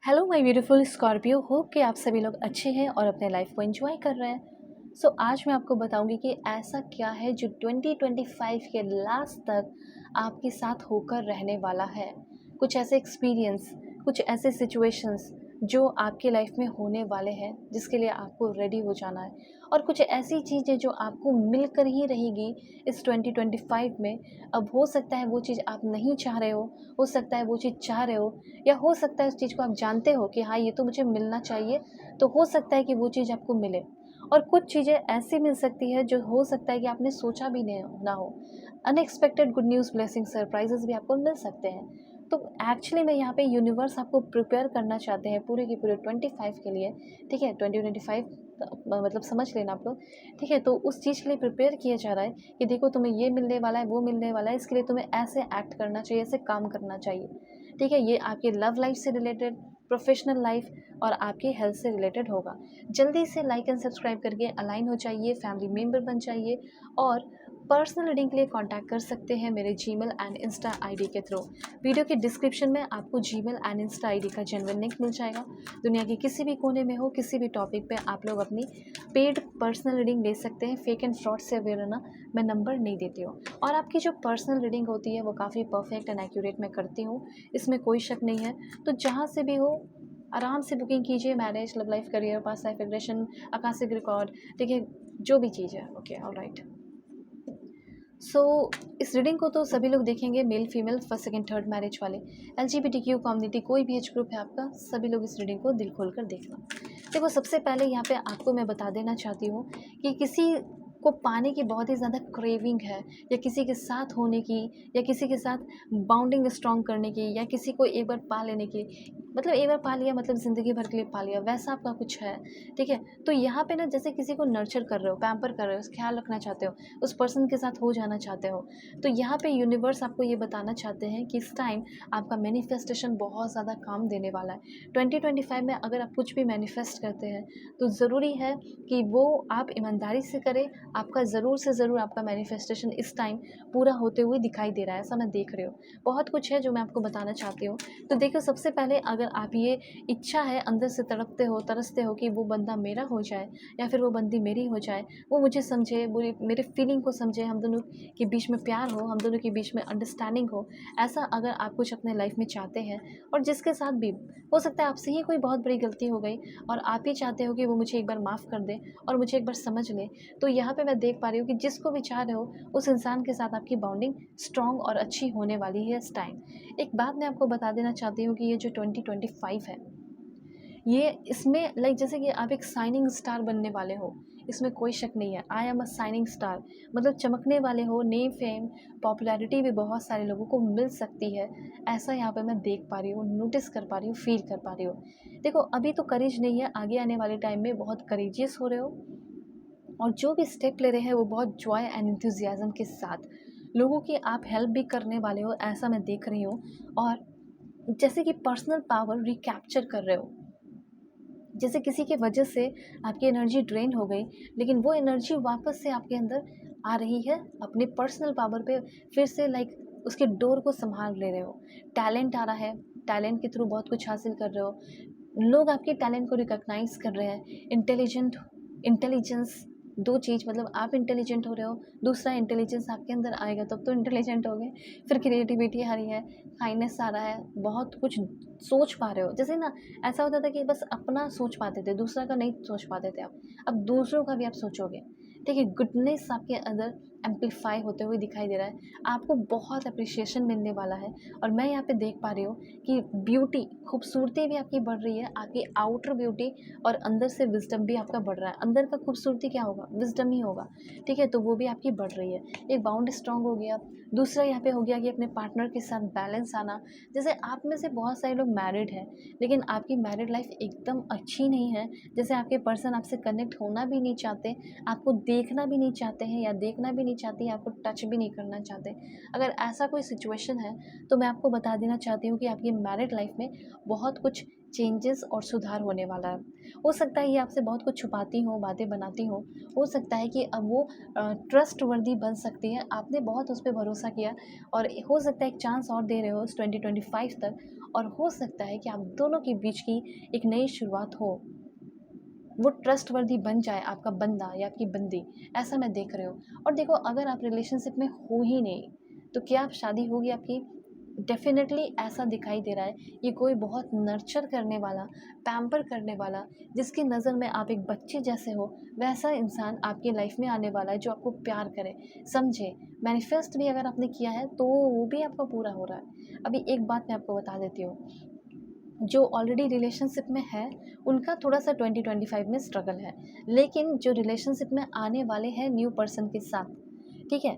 Hello my beautiful Scorpio, hope कि आप सभी लोग अच्छे हैं और अपने लाइफ को एंजॉय कर रहे हैं। आज मैं आपको बताऊंगी कि ऐसा क्या है जो 2025 के लास्ट तक आपके साथ होकर रहने वाला है। कुछ ऐसे एक्सपीरियंस, कुछ ऐसे सिचुएशंस जो आपके लाइफ में होने वाले हैं, जिसके लिए आपको रेडी हो जाना है। और कुछ ऐसी चीज़ें जो आपको मिलकर ही रहेगी इस 2025 में। अब हो सकता है वो चीज़ आप नहीं चाह रहे हो सकता है वो चीज़ चाह रहे हो, या हो सकता है उस चीज़ को आप जानते हो कि हाँ, ये तो मुझे मिलना चाहिए, तो हो सकता है कि वो चीज़ आपको मिले। और कुछ चीज़ें ऐसी मिल सकती है जो हो सकता है कि आपने सोचा भी नहीं ना हो। Unexpected good news, blessing, surprises भी आपको मिल सकते हैं। तो एक्चुअली में यहाँ पे यूनिवर्स आपको प्रिपेयर करना चाहते हैं पूरे के पूरे 25 के लिए। ठीक है, 2025 मतलब समझ लेना आप लोग। ठीक है, तो उस चीज़ के लिए प्रिपेयर किया जा रहा है कि देखो, तुम्हें ये मिलने वाला है, वो मिलने वाला है, इसके लिए तुम्हें ऐसे एक्ट करना चाहिए, ऐसे काम करना चाहिए। ठीक है, ये आपके लव लाइफ से रिलेटेड, प्रोफेशनल लाइफ और आपके हेल्थ से रिलेटेड होगा। जल्दी से लाइक एंड सब्सक्राइब करके अलाइन हो जाइए, फैमिली मेम्बर बन जाइए। और पर्सनल रीडिंग के लिए कांटेक्ट कर सकते हैं मेरे जीमेल एंड इंस्टा आईडी के थ्रू। वीडियो के डिस्क्रिप्शन में आपको जीमेल एंड इंस्टा आईडी का जेन्युइन लिंक मिल जाएगा। दुनिया के किसी भी कोने में हो, किसी भी टॉपिक पे आप लोग अपनी पेड पर्सनल रीडिंग ले सकते हैं। फेक एंड फ्रॉड से अवेयर रहना, मैं नंबर नहीं देती हूँ। और आपकी जो पर्सनल रीडिंग होती है वो काफ़ी परफेक्ट एंड एक्यूरेट मैं करती हूँ, इसमें कोई शक नहीं है। तो जहाँ से भी हो, आराम से बुकिंग कीजिए। Marriage, love life, career, past life regression, Akashic record, ठीक है, जो भी चीज़ है। Okay, alright. इस रीडिंग को तो सभी लोग देखेंगे, male female, first second third marriage वाले, LGBTQ कम्युनिटी, कोई भी एज ग्रुप है आपका, सभी लोग इस रीडिंग को दिल खोल कर देखना। देखो, सबसे पहले यहाँ पे आपको मैं बता देना चाहती हूँ कि किसी को पाने की बहुत ही ज़्यादा क्रेविंग है, या किसी के साथ होने की, या किसी के साथ बाउंडिंग स्ट्रॉन्ग करने की, या किसी को एक बार पा लेने की। मतलब एक बार पा लिया मतलब ज़िंदगी भर के लिए पा लिया, वैसा आपका कुछ है। ठीक है, तो यहाँ पे ना जैसे किसी को नर्चर कर रहे हो, पैम्पर कर रहे हो, ख्याल रखना चाहते हो, उस पर्सन के साथ हो जाना चाहते हो। तो यहाँ पे यूनिवर्स आपको ये बताना चाहते हैं कि इस टाइम आपका मैनिफेस्टेशन बहुत ज़्यादा काम देने वाला है। 2025 में अगर आप कुछ भी मैनिफेस्ट करते हैं तो ज़रूरी है कि वो आप ईमानदारी से करें। आपका ज़रूर से ज़रूर आपका मैनिफेस्टेशन इस टाइम पूरा होते हुए दिखाई दे रहा है, ऐसा मैं देख रही हूँ। बहुत कुछ है जो मैं आपको बताना चाहती हूँ। तो देखो, सबसे पहले अगर आप ये इच्छा है, अंदर से तड़पते हो, तरसते हो कि वो बंदा मेरा हो जाए या फिर वो बंदी मेरी हो जाए, वो मुझे समझे, मेरे फीलिंग को समझे, हम दोनों के बीच में प्यार हो, हम दोनों के बीच में अंडरस्टैंडिंग हो, ऐसा अगर आप कुछ अपने लाइफ में चाहते हैं, और जिसके साथ भी हो सकता है आपसे ही कोई बहुत बड़ी गलती हो गई और आप ही चाहते हो कि वो मुझे एक बार माफ़ कर दे और मुझे एक बार समझ ले, तो यहाँ पे मैं देख पा रही हूँ कि जिसको भी चाह रहे हो उस इंसान के साथ आपकी बॉन्डिंग स्ट्रॉन्ग और अच्छी होने वाली है इस टाइम। एक बात मैं आपको बता देना चाहती हूँ कि ये जो 2025 है, ये इसमें लाइक जैसे कि आप एक शाइनिंग स्टार बनने वाले हो, इसमें कोई शक नहीं है। I am a shining star, मतलब चमकने वाले हो। नेम, फेम, पॉपुलैरिटी भी बहुत सारे लोगों को मिल सकती है, ऐसा यहाँ पे मैं देख पा रही हूँ, नोटिस कर पा रही हूँ, फील कर पा रही हूँ। देखो, अभी तो करेज नहीं है, आगे आने वाले टाइम में बहुत करेजियस हो रहे हो, और जो भी स्टेप ले रहे हैं वो बहुत जॉय एंड इंथुजियाज्म के साथ लोगों की आप हेल्प भी करने वाले हो, ऐसा मैं देख रही हूँ। और जैसे कि पर्सनल पावर रिकैप्चर कर रहे हो, जैसे किसी की वजह से आपकी एनर्जी ड्रेन हो गई, लेकिन वो एनर्जी वापस से आपके अंदर आ रही है अपने पर्सनल पावर पे फिर से, लाइक उसके डोर को संभाल ले रहे हो। टैलेंट आ रहा है, टैलेंट के थ्रू बहुत कुछ हासिल कर रहे हो, लोग आपके टैलेंट को रिकॉग्नाइज कर रहे हैं। इंटेलिजेंस, दो चीज़, मतलब आप इंटेलिजेंट हो रहे हो, दूसरा इंटेलिजेंस आपके अंदर आएगा तब तो इंटेलिजेंट हो गए। फिर क्रिएटिविटी आ रही है, काइंडनेस आ रहा है, बहुत कुछ सोच पा रहे हो। जैसे ना, ऐसा होता था कि बस अपना सोच पाते थे, दूसरा का नहीं सोच पाते थे आप, अब दूसरों का भी आप सोचोगे। ठीक है, गुडनेस आपके अंदर एम्पलीफाई होते हुए दिखाई दे रहा है, आपको बहुत अप्रिशिएशन मिलने वाला है। और मैं यहाँ पे देख पा रही हूँ कि ब्यूटी, खूबसूरती भी आपकी बढ़ रही है, आपकी आउटर ब्यूटी, और अंदर से विजडम भी आपका बढ़ रहा है। अंदर का खूबसूरती क्या होगा, विजडम ही होगा। ठीक है, तो वो भी आपकी बढ़ रही है, एक बाउंड स्ट्रांग हो गया। दूसरा यहाँ पे हो गया कि अपने पार्टनर के साथ बैलेंस आना। जैसे आप में से बहुत सारे लोग मैरिड हैं, लेकिन आपकी मैरिड लाइफ एकदम अच्छी नहीं है। जैसे आपके पर्सन आपसे कनेक्ट होना भी नहीं चाहते, आपको देखना भी नहीं चाहते हैं, या देखना भी नहीं चाहते, या आपको टच भी नहीं करना चाहते। अगर ऐसा कोई सिचुएशन है तो मैं आपको बता देना चाहती हूँ कि आपकी मैरिड लाइफ में बहुत कुछ चेंजेस और सुधार होने वाला है। हो सकता है ये आपसे बहुत कुछ छुपाती हो, बातें बनाती हो सकता है कि अब वो ट्रस्ट वर्दी बन सकती है, आपने बहुत उस पर भरोसा किया, और हो सकता है एक चांस और दे रहे हो इस 2025 तक, और हो सकता है कि आप दोनों के बीच की एक नई शुरुआत हो, वो ट्रस्टवर्दी बन जाए आपका बंदा या आपकी बंदी, ऐसा मैं देख रही हूँ। और देखो, अगर आप रिलेशनशिप में हो ही नहीं, तो क्या आप शादी होगी आपकी? डेफ़िनेटली ऐसा दिखाई दे रहा है, ये कोई बहुत नर्चर करने वाला, पैम्पर करने वाला, जिसकी नज़र में आप एक बच्चे जैसे हो, वैसा इंसान आपकी लाइफ़ में आने वाला है जो आपको प्यार करे, समझे। मैनिफेस्ट भी अगर आपने किया है, तो वो भी आपका पूरा हो रहा है। अभी एक बात मैं आपको बता देती हूँ, जो ऑलरेडी रिलेशनशिप में है, उनका थोड़ा-सा 2025 में स्ट्रगल है। लेकिन जो रिलेशनशिप में आने वाले हैं न्यू पर्सन के साथ, ठीक है?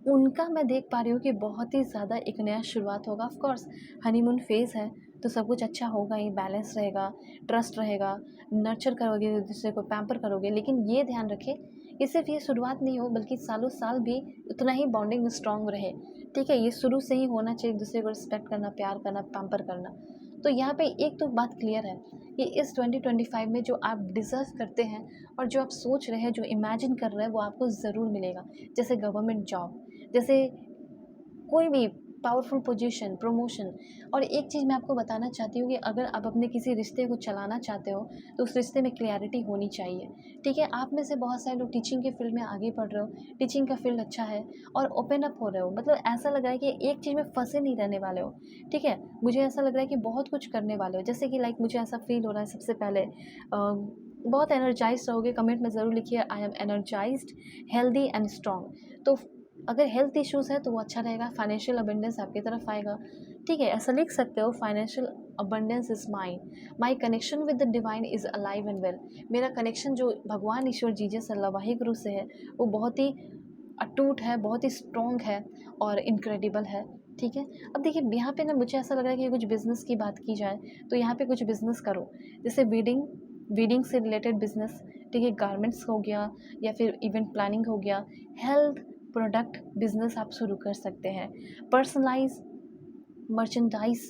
उनका मैं देख पा रही हूँ कि बहुत ही ज़्यादा एक नया शुरुआत होगा। ऑफ़ कोर्स हनीमून फ़ेज़ है, तो सब कुछ अच्छा होगा ही, बैलेंस रहेगा, ट्रस्ट रहेगा, नर्चर करोगे, एक-दूसरे को पैम्पर करोगे। लेकिन ये ध्यान रखें कि सिर्फ़ ये शुरुआत नहीं हो, बल्कि सालों-साल भी उतना ही बॉन्डिंग स्ट्रॉन्ग रहे, ठीक है? ये शुरू से ही होना चाहिए, एक-दूसरे को रिस्पेक्ट करना, प्यार करना, पैम्पर करना। तो यहाँ पे एक तो बात क्लियर है कि इस 2025 में जो आप डिज़र्व करते हैं और जो आप सोच रहे हैं, जो इमेजिन कर रहे हैं, वो आपको ज़रूर मिलेगा। जैसे गवर्नमेंट जॉब, जैसे कोई भी पावरफुल पोजीशन, प्रमोशन। और एक चीज़ मैं आपको बताना चाहती हूँ कि अगर आप अपने किसी रिश्ते को चलाना चाहते हो, तो उस रिश्ते में क्लैरिटी होनी चाहिए, ठीक है? आप में से बहुत सारे लोग टीचिंग के फील्ड में आगे बढ़ रहे हो, टीचिंग का फील्ड अच्छा है और ओपन अप हो रहे हो, मतलब ऐसा लग रहा है कि एक चीज़ में फँसे नहीं रहने वाले हो, ठीक है? मुझे ऐसा लग रहा है कि बहुत कुछ करने वाले हो, जैसे कि लाइक मुझे ऐसा फ़ील हो रहा है सबसे पहले बहुत एनर्जाइज़्ड रहोगे, कमेंट में ज़रूर लिखिए I am energised, healthy and strong. तो अगर हेल्थ इश्यूज़ है तो वो अच्छा रहेगा, फाइनेंशियल अबंडेंस आपकी तरफ आएगा, ठीक है? ऐसा लिख सकते हो, financial abundance is mine, my connection with the divine is alive and well. मेरा कनेक्शन जो भगवान ईश्वर जीसस अल्लाह वाहिगुरु से है, वो बहुत ही अटूट है, बहुत ही स्ट्रॉन्ग है और इनक्रेडिबल है, ठीक है? अब देखिए, यहाँ पे ना मुझे ऐसा लग रहा है कि कुछ बिज़नेस की बात की जाए, तो यहाँ पे कुछ बिज़नेस करो, जैसे वीडिंग से रिलेटेड बिज़नेस, ठीक है? गारमेंट्स हो गया या फिर इवेंट प्लानिंग हो गया, हेल्थ प्रोडक्ट बिज़नेस आप शुरू कर सकते हैं, पर्सनलाइज़ मर्चेंडाइज़,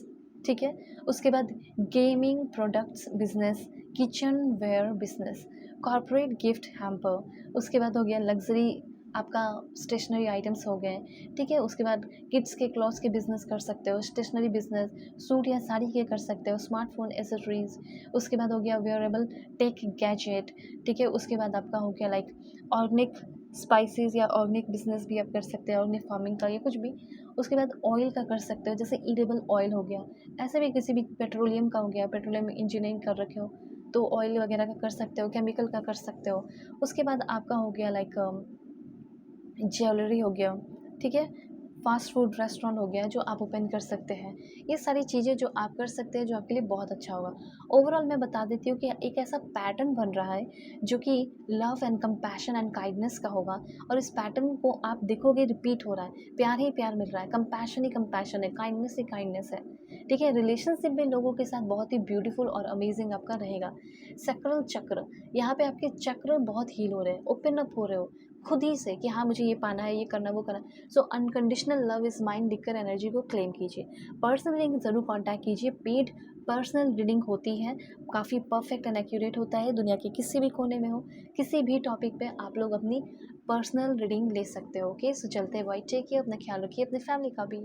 ठीक है? उसके बाद gaming products business, kitchen ware business, corporate gift hamper, उसके बाद हो गया लग्ज़री आपका स्टेशनरी आइटम्स हो गए, ठीक है? उसके बाद किड्स के क्लॉथ्स के बिज़नेस कर सकते हो, स्टेशनरी बिज़नेस, सूट या साड़ी के कर सकते हो, स्मार्टफ़ोन एक्सेसरीज़, उसके बाद हो गया वेयरेबल टेक गैजेट, ठीक है? उसके बाद आपका हो गया लाइक ऑर्गेनिक स्पाइसेस या ऑर्गेनिक बिज़नेस भी आप कर सकते हैं, ऑर्गेनिक फार्मिंग का या कुछ भी। उसके बाद ऑयल का कर सकते हो, जैसे ईडेबल ऑयल हो गया, ऐसे भी किसी भी पेट्रोलियम का हो गया, पेट्रोलियम इंजीनियरिंग कर रखे हो, तो ऑयल वगैरह का कर सकते हो, केमिकल का कर सकते हो। उसके बाद आपका हो गया लाइक ज्वेलरी हो गया, ठीक है? फ़ास्ट फूड रेस्टोरेंट हो गया जो आप ओपन कर सकते हैं। ये सारी चीज़ें जो आप कर सकते हैं, जो आपके लिए बहुत अच्छा होगा। ओवरऑल मैं बता देती हूँ कि एक ऐसा पैटर्न बन रहा है जो कि love and compassion and kindness का होगा, और इस पैटर्न को आप देखोगे रिपीट हो रहा है, प्यार ही प्यार मिल रहा है, कंपैशन ही कंपैशन है, काइंडनेस ही काइंडनेस है, ठीक है? रिलेशनशिप भी लोगों के साथ बहुत ही ब्यूटीफुल और अमेजिंग आपका रहेगा। सैक्रल चक्र, यहाँ पे आपके चक्र बहुत हील हो रहे हैं, ओपन अप हो रहे हो खुद ही से कि हाँ, मुझे ये पाना है, ये करना है, वो करना है। सो अनकंडीशनल लव इज़ माइन लिखकर एनर्जी को क्लेम कीजिए। पर्सनल रीडिंग ज़रूर कॉन्टैक्ट कीजिए। पेड पर्सनल रीडिंग होती है, काफ़ी परफेक्ट एंड एक्यूरेट होता है। दुनिया के किसी भी कोने में हो, किसी भी टॉपिक पे आप लोग अपनी पर्सनल रीडिंग ले सकते हो। ओके, सो चलते हैं, वाइट टेक केयर, अपना ख्याल रखिए, अपने फैमिली का भी।